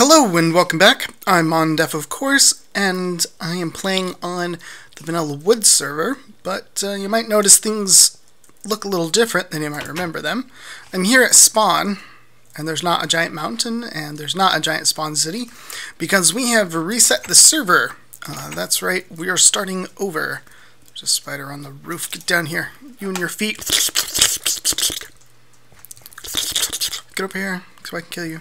Hello and welcome back. I'm Mondef, of course, and I am playing on the Vanilla Wood server, but you might notice things look a little different than you might remember them. I'm here at spawn, and there's not a giant mountain, and there's not a giant spawn city, because we have reset the server. That's right, we are starting over. There's a spider on the roof. Get down here. You and your feet. Get up here, so I can kill you.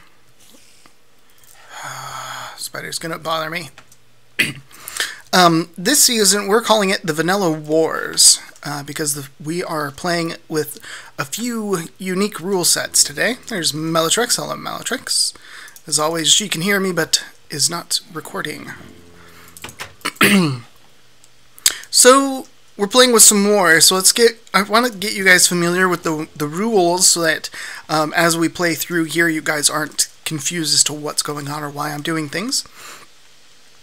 Spider's gonna bother me. This season we're calling it the Vanilla Wars because we are playing with a few unique rule sets today. There's Mellatrix. Hello, Mellatrix. As always, she can hear me but is not recording. So we're playing with some wars. So I want to get you guys familiar with the rules so that as we play through here, you guys aren't confused as to what's going on or why I'm doing things.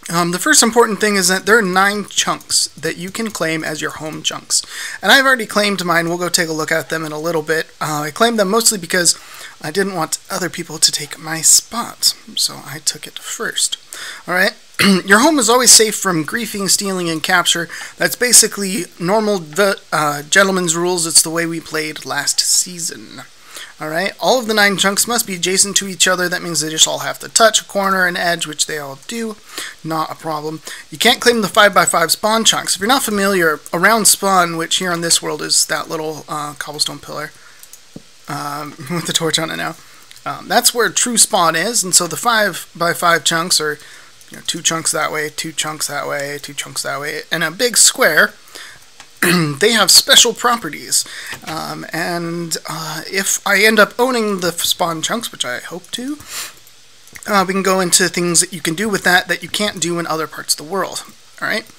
The first important thing is that there are 9 chunks that you can claim as your home chunks. And I've already claimed mine. We'll go take a look at them in a little bit. I claimed them mostly because I didn't want other people to take my spot. So I took it first. Alright, your home is always safe from griefing, stealing, and capture. That's basically normal gentleman's rules. It's the way we played last season. Alright, all of the 9 chunks must be adjacent to each other. That means they just all have to touch a corner and edge, which they all do. Not a problem. You can't claim the 5x5 spawn chunks. If you're not familiar, around spawn, which here on this world is that little cobblestone pillar with the torch on it now, that's where true spawn is. And so the 5x5 chunks are 2 chunks that way, 2 chunks that way, 2 chunks that way, and a big square. They have special properties, and if I end up owning the spawn chunks, which I hope to, we can go into things that you can do with that you can't do in other parts of the world. Alright?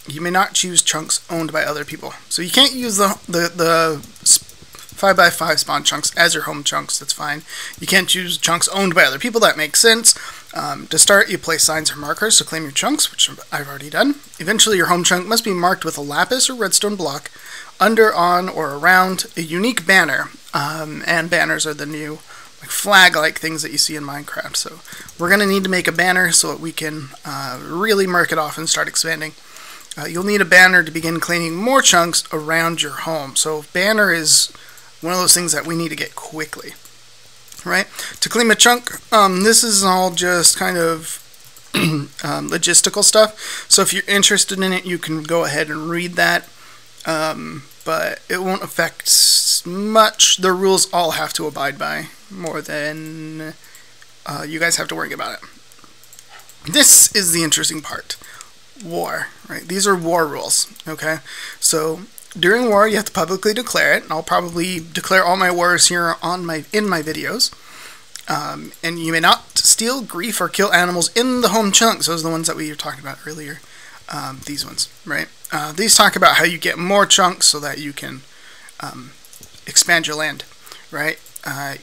You may not choose chunks owned by other people. So you can't use the 5x5 spawn chunks as your home chunks. That's fine. You can't choose chunks owned by other people. That makes sense. To start, you place signs or markers to claim your chunks, which I've already done. Eventually, your home chunk must be marked with a lapis or redstone block under, on, or around a unique banner. And banners are the new flag-like things that you see in Minecraft. So we're going to need to make a banner so that we can really mark it off and start expanding. You'll need a banner to begin claiming more chunks around your home. So banner is one of those things that we need to get quickly. Right? To claim a chunk, this is all just kind of logistical stuff. So if you're interested in it, you can go ahead and read that. But it won't affect much. The rules all have to abide by more than you guys have to worry about it. This is the interesting part. War. Right? These are war rules. Okay? So during war, you have to publicly declare it. And I'll probably declare all my wars here in my videos. And you may not steal, grief, or kill animals in the home chunks. Those are the ones that we were talking about earlier. These ones, right? These talk about how you get more chunks so that you can expand your land, right?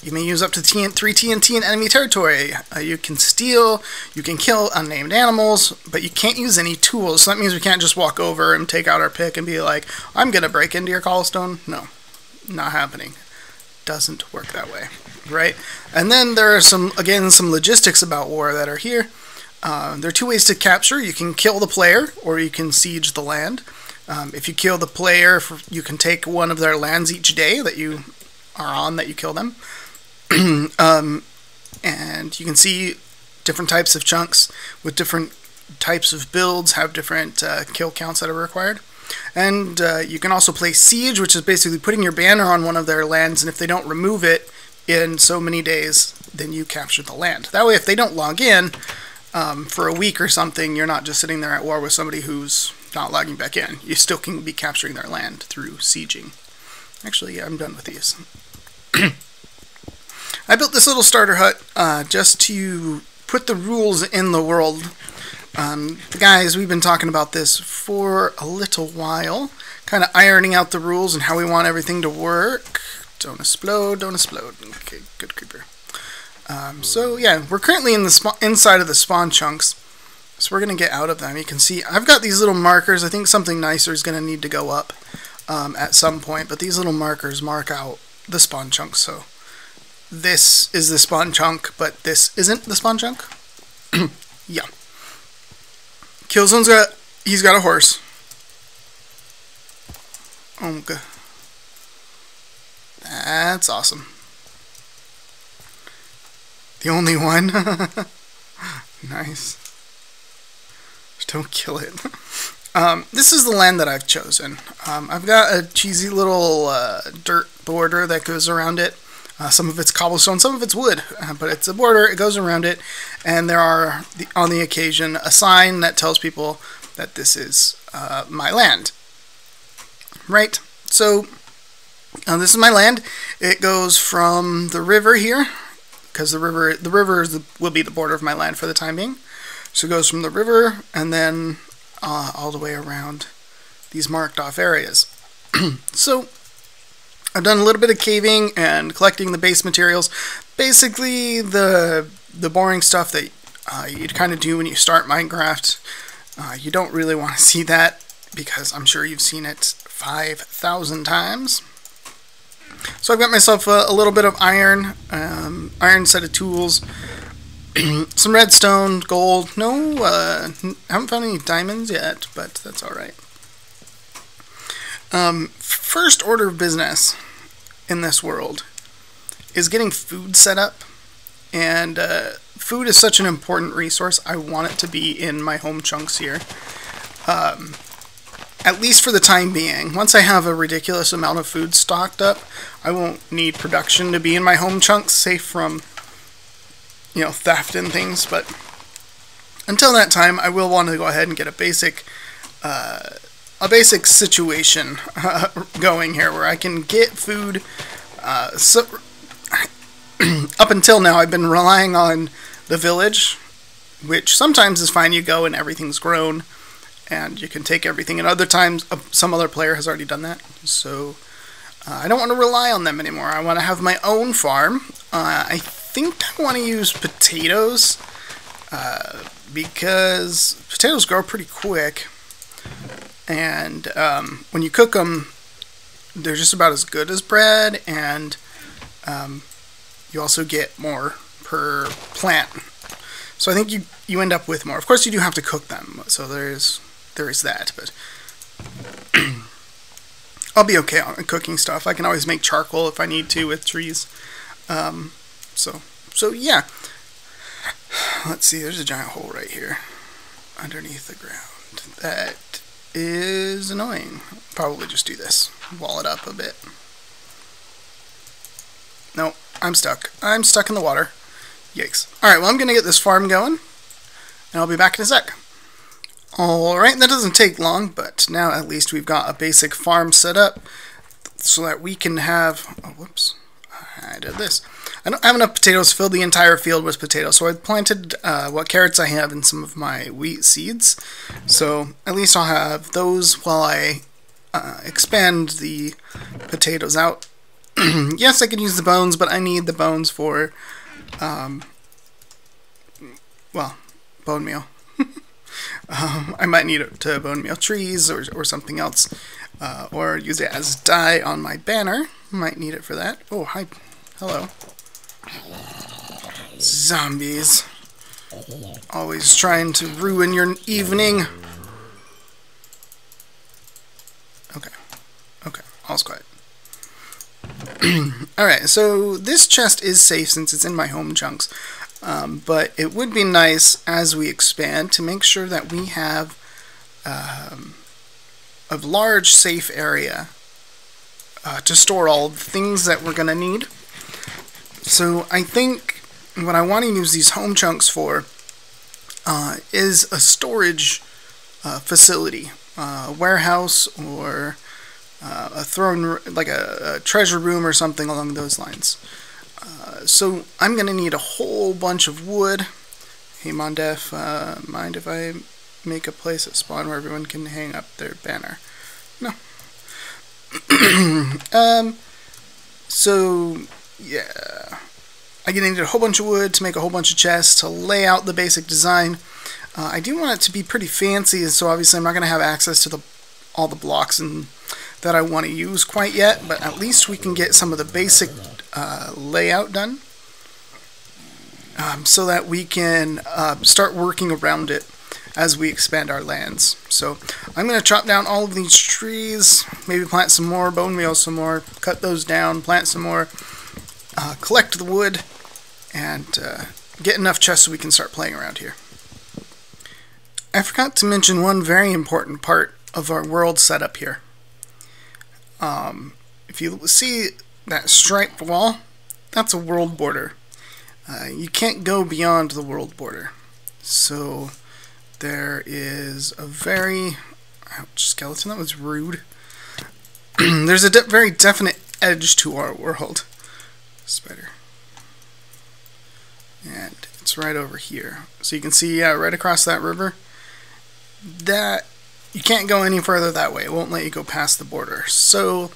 You may use up to 3 TNT in enemy territory. You can steal, you can kill unnamed animals, but you can't use any tools. So that means we can't just walk over and take out our pick and be like, I'm going to break into your cobblestone. No, not happening. Doesn't work that way, right? And then there are some logistics about war that are here. There are 2 ways to capture. You can kill the player, or you can siege the land. If you kill the player, you can take one of their lands each day that you are on, that you kill them. And you can see different types of chunks with different types of builds have different kill counts that are required. And you can also play siege, which is basically putting your banner on one of their lands, and if they don't remove it in so many days, then you capture the land. That way, if they don't log in for a week or something, you're not just sitting there at war with somebody who's not logging back in. You still can be capturing their land through sieging. Actually, yeah, I'm done with these. I built this little starter hut just to put the rules in the world. Guys, we've been talking about this for a little while, kind of ironing out the rules and how we want everything to work. Don't explode, don't explode. Okay, good creeper. So yeah, we're currently in the inside of the spawn chunks, so we're going to get out of them. You can see I've got these little markers. I think something nicer is going to need to go up at some point, but these little markers mark out the spawn chunks. So this is the spawn chunk, but this isn't the spawn chunk. Yeah. He's got a horse. Oh, good. That's awesome. The only one. Nice. Just don't kill it. This is the land that I've chosen. I've got a cheesy little dirt border that goes around it. Some of it's cobblestone, some of it's wood, but it's a border, it goes around it, and there are, on the occasion, a sign that tells people that this is my land. Right? So, this is my land. It goes from the river here, because the river will be the border of my land for the time being. So it goes from the river, and then all the way around these marked off areas. So, I've done a little bit of caving and collecting the base materials. Basically, the boring stuff that you'd kind of do when you start Minecraft. You don't really want to see that, because I'm sure you've seen it 5,000 times. So I've got myself a little bit of iron, iron set of tools, some redstone, gold. No, haven't found any diamonds yet, but that's alright. First order of business in this world is getting food set up, and food is such an important resource. I want it to be in my home chunks here, at least for the time being. Once I have a ridiculous amount of food stocked up, I won't need production to be in my home chunks, safe from, you know, theft and things. But until that time, I will want to go ahead and get a basic situation going here, where I can get food. So up until now, I've been relying on the village, which sometimes is fine. You go and everything's grown, and you can take everything. And other times, some other player has already done that. So I don't want to rely on them anymore. I want to have my own farm. I think I want to use potatoes, because potatoes grow pretty quick. And when you cook them, they're just about as good as bread, and you also get more per plant. So I think you end up with more. Of course, you do have to cook them, so there is that. But I'll be okay on cooking stuff. I can always make charcoal if I need to with trees. So yeah. Let's see. There's a giant hole right here underneath the ground. That is annoying. Probably just do this. Wall it up a bit. No, I'm stuck. I'm stuck in the water. Yikes. Alright, well, I'm going to get this farm going, and I'll be back in a sec. Alright, that doesn't take long, but now at least we've got a basic farm set up so that we can have... Oh, whoops. I did this. I don't have enough potatoes to fill the entire field with potatoes, so I planted what carrots I have in some of my wheat seeds. So at least I'll have those while I expand the potatoes out. Yes, I can use the bones, but I need the bones for, well, bone meal. I might need it to bone meal trees or something else, or use it as dye on my banner. Might need it for that. Oh, hi. Hello. Zombies. Always trying to ruin your evening. Okay. Okay, all's quiet. Alright, so this chest is safe since it's in my home chunks. But it would be nice as we expand to make sure that we have a large safe area to store all the things that we're going to need. So I think what I want to use these home chunks for is a storage facility, a warehouse, or a throne, like a treasure room or something along those lines. So I'm going to need a whole bunch of wood. Hey Mondef, mind if I make a place at spawn where everyone can hang up their banner? No. So yeah, I'm going to need a whole bunch of wood to make a whole bunch of chests to lay out the basic design. I do want it to be pretty fancy, so obviously I'm not going to have access to all the blocks that I want to use quite yet, but at least we can get some of the basic layout done. so that we can start working around it as we expand our lands. So I'm going to chop down all of these trees, maybe plant some more, bone meal some more, cut those down, plant some more, collect the wood, and get enough chests so we can start playing around here. I forgot to mention one very important part of our world setup here. If you see that striped wall, that's a world border. You can't go beyond the world border. So there is a very... Ouch, skeleton, that was rude. There's a very definite edge to our world. Spider. And it's right over here. So you can see, yeah, right across that river. That you can't go any further that way. It won't let you go past the border. So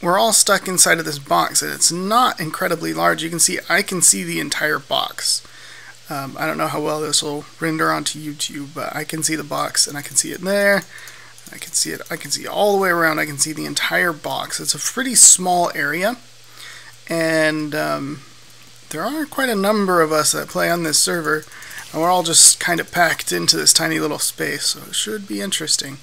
we're all stuck inside of this box, and it's not incredibly large. You can see, I can see the entire box. I don't know how well this will render onto YouTube, but I can see the box, and I can see it there. I can see it. I can see all the way around. I can see the entire box. It's a pretty small area, and there are quite a number of us that play on this server, and we're all just kind of packed into this tiny little space, so it should be interesting.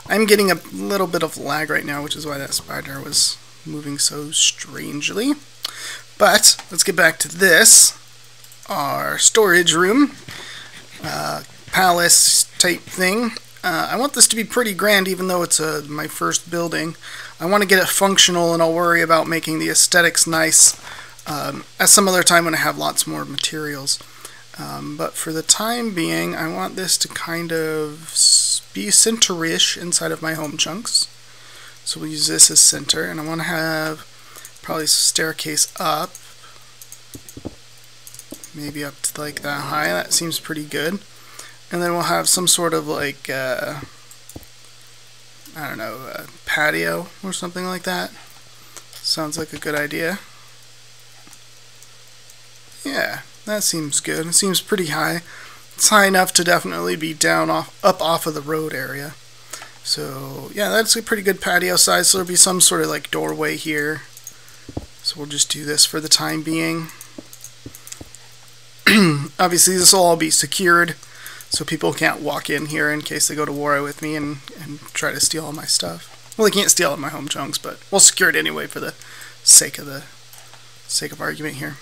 I'm getting a little bit of lag right now, which is why that spider was moving so strangely. But let's get back to this. Our storage room, palace type thing. I want this to be pretty grand, even though it's my first building. I want to get it functional, and I'll worry about making the aesthetics nice at some other time when I have lots more materials. But for the time being, I want this to kind of be center-ish inside of my home chunks. So we'll use this as center, and I want to have probably a staircase up. Maybe up to like that high. That seems pretty good. And then we'll have some sort of like, I don't know, a patio or something like that. Sounds like a good idea. Yeah, that seems good. It seems pretty high. It's high enough to definitely be down up off of the road area. So yeah, that's a pretty good patio size. So there'll be some sort of like doorway here. So we'll just do this for the time being. Obviously this will all be secured, so people can't walk in here in case they go to war with me and try to steal all my stuff. Well, they can't steal all my home chunks, but we'll secure it anyway for the sake of argument here.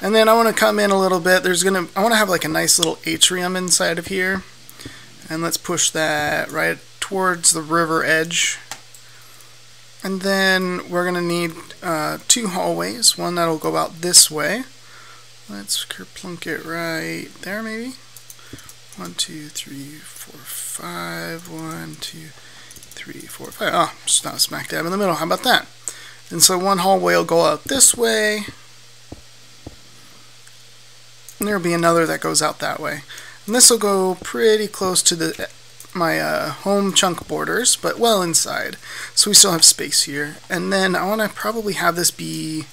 And then I want to come in a little bit. I want to have like a nice little atrium inside of here, and let's push that right towards the river edge. And then we're gonna need 2 hallways. One that'll go out this way. Let's plunk it right there, maybe. 1, 2, 3, 4, 5. 1, 2, 3, 4, 5. Oh, just not smack dab in the middle. How about that? And so one hallway will go out this way, and there'll be another that goes out that way. And this will go pretty close to my home chunk borders, but well inside. So we still have space here. And then I want to probably have this be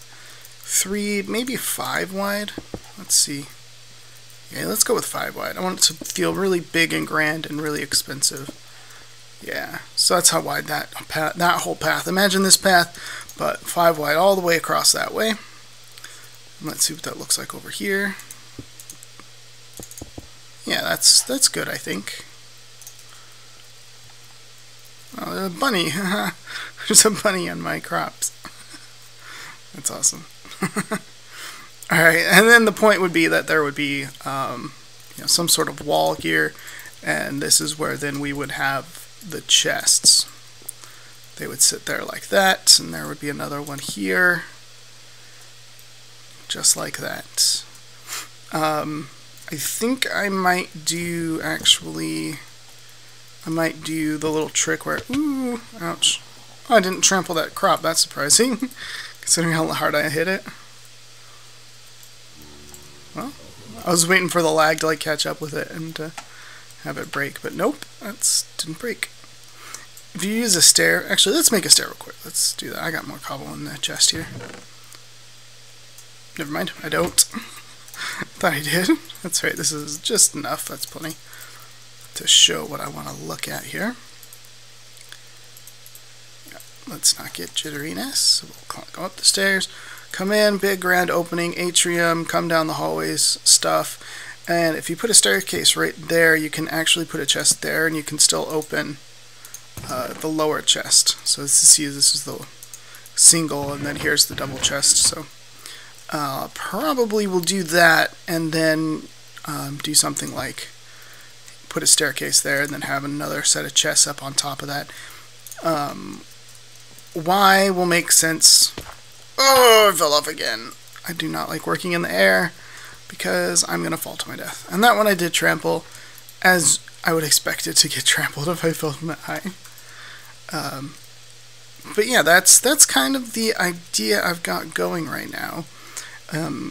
3, maybe 5 wide. Let's see. Yeah, let's go with 5 wide. I want it to feel really big and grand and really expensive. Yeah, so that's how wide that whole path. Imagine this path, but 5 wide all the way across that way. Let's see what that looks like over here. Yeah, that's good, I think. Oh, there's a bunny. There's a bunny on my crops. That's awesome. Alright, and then the point would be that there would be some sort of wall here, and this is where then we would have the chests. They would sit there like that, and there would be another one here, just like that. I think I might do, actually, I might do the little trick where, ooh, ouch. Oh, I didn't trample that crop, that's surprising, considering how hard I hit it. Well, I was waiting for the lag to like catch up with it and have it break, but nope, that didn't break. If you use a stair, actually, let's make a stair real quick. Let's do that. I got more cobble in the chest here. Never mind, I don't. Thought I did. That's right, this is just enough. That's plenty to show what I want to look at here. Yeah, let's not get jitteriness. So we'll go up the stairs, come in, big grand opening, atrium, come down the hallways, stuff. And if you put a staircase right there, you can actually put a chest there, and you can still open the lower chest. So this is the single, and then here's the double chest. So probably we'll do that, and then do something like put a staircase there, and then have another set of chests up on top of that. Y will make sense. Oh, I fell off again. I do not like working in the air, because I'm going to fall to my death. And that one I did trample, as I would expect it to get trampled if I fell from that high. But yeah, that's kind of the idea I've got going right now.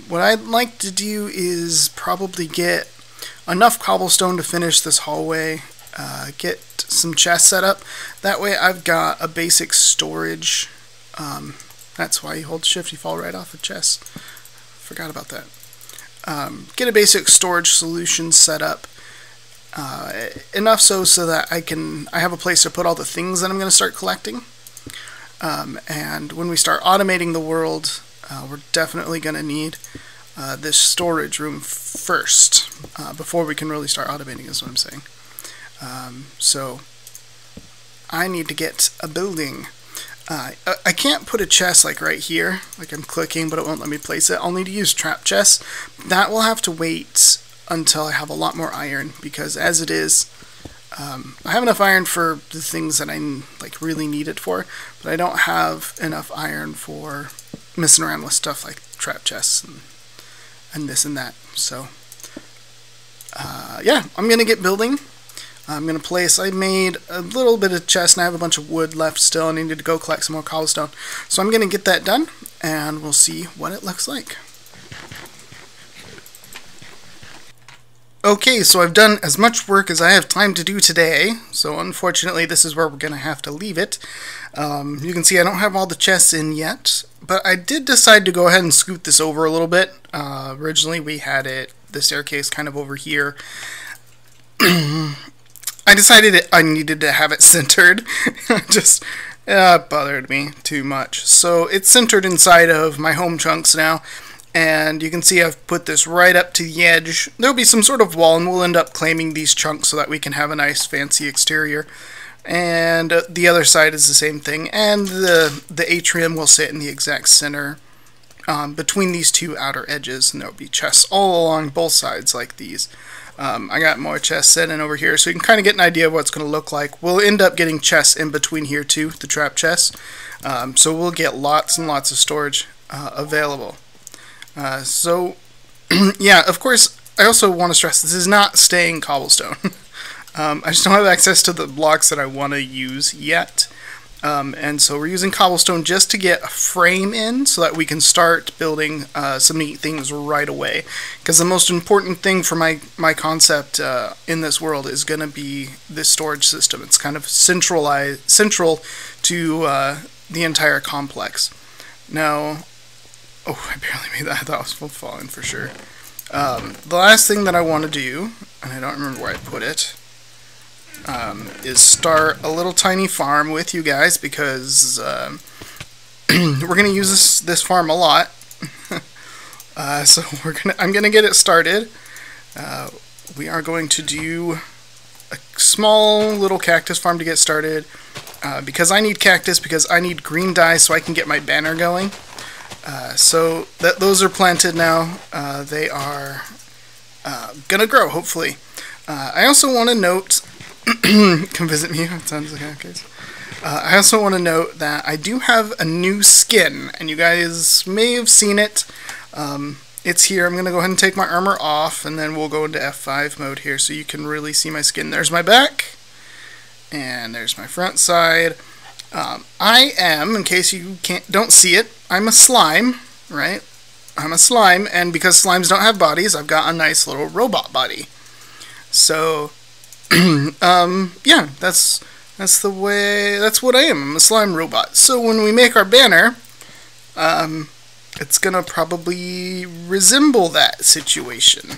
What I'd like to do is probably get enough cobblestone to finish this hallway, get some chests set up. That way I've got a basic storage. That's why you hold shift, you fall right off a chest. Forgot about that. Get a basic storage solution set up, enough so that I have a place to put all the things that I'm going to start collecting. And when we start automating the world, we're definitely going to need this storage room first, before we can really start automating, is what I'm saying. So I need to get a building. I can't put a chest like right here, like I'm clicking, but it won't let me place it. I'll need to use trap chests. That will have to wait until I have a lot more iron, because as it is, I have enough iron for the things that I like really need it for, but I don't have enough iron for messing around with stuff like trap chests and this and that. So yeah, I'm gonna get building. I'm going to place, I made a little bit of chest and I have a bunch of wood left still. I needed to go collect some more cobblestone. So I'm going to get that done and we'll see what it looks like. Okay, so I've done as much work as I have time to do today. So unfortunately this is where we're going to have to leave it. You can see I don't have all the chests in yet, but I did decide to go ahead and scoot this over a little bit. Originally we had the staircase kind of over here. I decided I needed to have it centered. Just bothered me too much. So it's centered inside of my home chunks now. And you can see I've put this right up to the edge. There'll be some sort of wall, and we'll end up claiming these chunks so that we can have a nice fancy exterior. And the other side is the same thing. And the atrium will sit in the exact center between these two outer edges. And there'll be chests all along both sides like these. I got more chests set in over here, so you can kind of get an idea of what it's going to look like. We'll end up getting chests in between here too, the trap chests. So we'll get lots and lots of storage available. So yeah, of course, I also want to stress this is not staying cobblestone. I just don't have access to the blocks that I want to use yet. And so we're using cobblestone just to get a frame in so that we can start building some neat things right away. Because the most important thing for my concept in this world is going to be this storage system. It's kind of central to the entire complex. Now, oh, I barely made that. I thought I was falling for sure. The last thing that I want to do, and I don't remember where I put it, is start a little tiny farm with you guys, because we're going to use this farm a lot. So I'm going to get it started. We are going to do a small little cactus farm to get started, because I need cactus, because I need green dye so I can get my banner going. So those are planted now. They are going to grow, hopefully. I also want to note, come visit me, it sounds like okay. I also want to note that I do have a new skin, and you guys may have seen it. It's here. I'm going to go ahead and take my armor off, and then we'll go into F5 mode here so you can really see my skin. There's my back, and there's my front side. I am, in case you don't see it, I'm a slime, right? I'm a slime, and because slimes don't have bodies, I've got a nice little robot body. So, yeah, that's what I am. I'm a slime robot. So when we make our banner, it's gonna probably resemble that situation.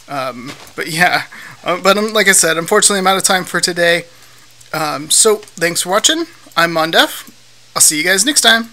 But yeah, like I said, unfortunately I'm out of time for today. So thanks for watching. I'm Mondef. I'll see you guys next time.